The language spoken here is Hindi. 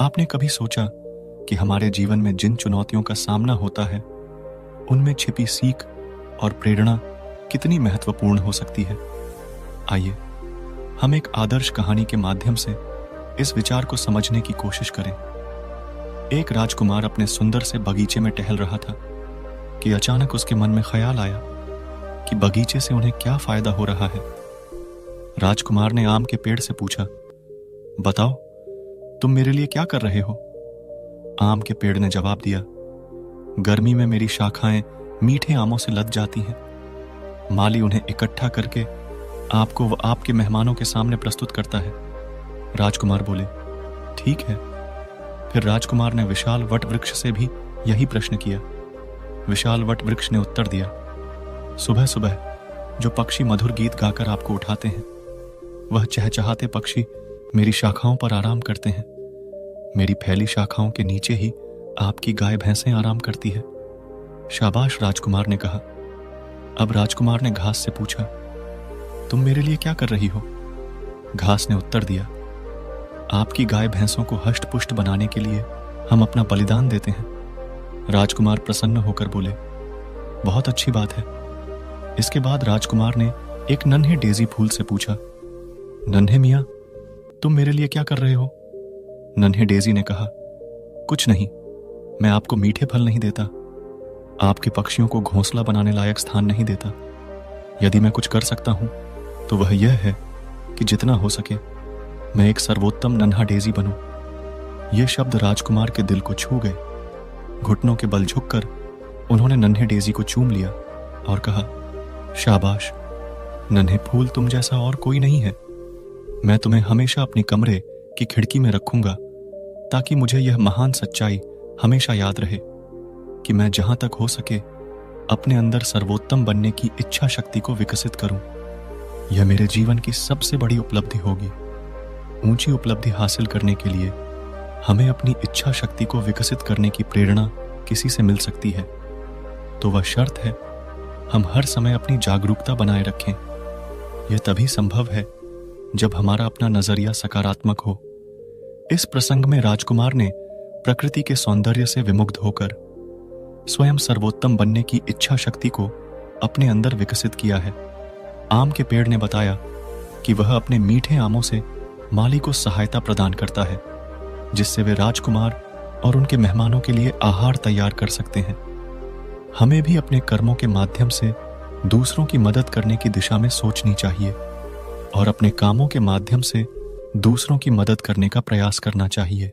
आपने कभी सोचा कि हमारे जीवन में जिन चुनौतियों का सामना होता है उनमें छिपी सीख और प्रेरणा कितनी महत्वपूर्ण हो सकती है? आइए हम एक आदर्श कहानी के माध्यम से इस विचार को समझने की कोशिश करें। एक राजकुमार अपने सुंदर से बगीचे में टहल रहा था कि अचानक उसके मन में ख्याल आया कि बगीचे से उन्हें क्या फायदा हो रहा है। राजकुमार ने आम के पेड़ से पूछा, बताओ तुम मेरे लिए क्या कर रहे हो? आम के पेड़ ने जवाब दिया, गर्मी में मेरी शाखाएं मीठे आमों से लद जाती हैं। माली उन्हें इकट्ठा करके आपको व आपके मेहमानों के सामने प्रस्तुत करता है। राजकुमार बोले, ठीक है। फिर राजकुमार ने विशाल वट वृक्ष से भी यही प्रश्न किया। विशाल वट वृक्ष ने उत्तर दिया, सुबह सुबह जो पक्षी मधुर गीत गाकर आपको उठाते हैं, वह चहचहाते पक्षी मेरी शाखाओं पर आराम करते हैं। मेरी फैली शाखाओं के नीचे ही आपकी गाय भैंसें आराम करती है। शाबाश, राजकुमार ने कहा। अब राजकुमार ने घास से पूछा, तुम मेरे लिए क्या कर रही हो? घास ने उत्तर दिया, आपकी गाय भैंसों को हष्ट पुष्ट बनाने के लिए हम अपना बलिदान देते हैं। राजकुमार प्रसन्न होकर बोले, बहुत अच्छी बात है। इसके बाद राजकुमार ने एक नन्हे डेजी फूल से पूछा, नन्हे मियां, तुम मेरे लिए क्या कर रहे हो? नन्हे डेजी ने कहा, कुछ नहीं, मैं आपको मीठे फल नहीं देता, आपके पक्षियों को घोंसला बनाने लायक स्थान नहीं देता। यदि मैं कुछ कर सकता हूं तो वह यह है कि जितना हो सके मैं एक सर्वोत्तम नन्हा डेजी बनूं। ये शब्द राजकुमार के दिल को छू गए। घुटनों के बल झुककर उन्होंने नन्हे डेजी को चूम लिया और कहा, शाबाश नन्हे फूल, तुम जैसा और कोई नहीं है। मैं तुम्हें हमेशा अपने कमरे की खिड़की में रखूंगा ताकि मुझे यह महान सच्चाई हमेशा याद रहे कि मैं जहां तक हो सके अपने अंदर सर्वोत्तम बनने की इच्छा शक्ति को विकसित करूं। यह मेरे जीवन की सबसे बड़ी उपलब्धि होगी। ऊंची उपलब्धि हासिल करने के लिए हमें अपनी इच्छा शक्ति को विकसित करने की प्रेरणा किसी से मिल सकती है, तो वह शर्त है हम हर समय अपनी जागरूकता बनाए रखें। यह तभी संभव है जब हमारा अपना नजरिया सकारात्मक हो। इस प्रसंग में राजकुमार ने प्रकृति के सौंदर्य से विमुग्ध होकर स्वयं सर्वोत्तम बनने की इच्छा शक्ति को अपने अंदर विकसित किया है। आम के पेड़ ने बताया कि वह अपने मीठे आमों से माली को सहायता प्रदान करता है, जिससे वे राजकुमार और उनके मेहमानों के लिए आहार तैयार कर सकते हैं। हमें भी अपने कर्मों के माध्यम से दूसरों की मदद करने की दिशा में सोचनी चाहिए और अपने कामों के माध्यम से दूसरों की मदद करने का प्रयास करना चाहिए।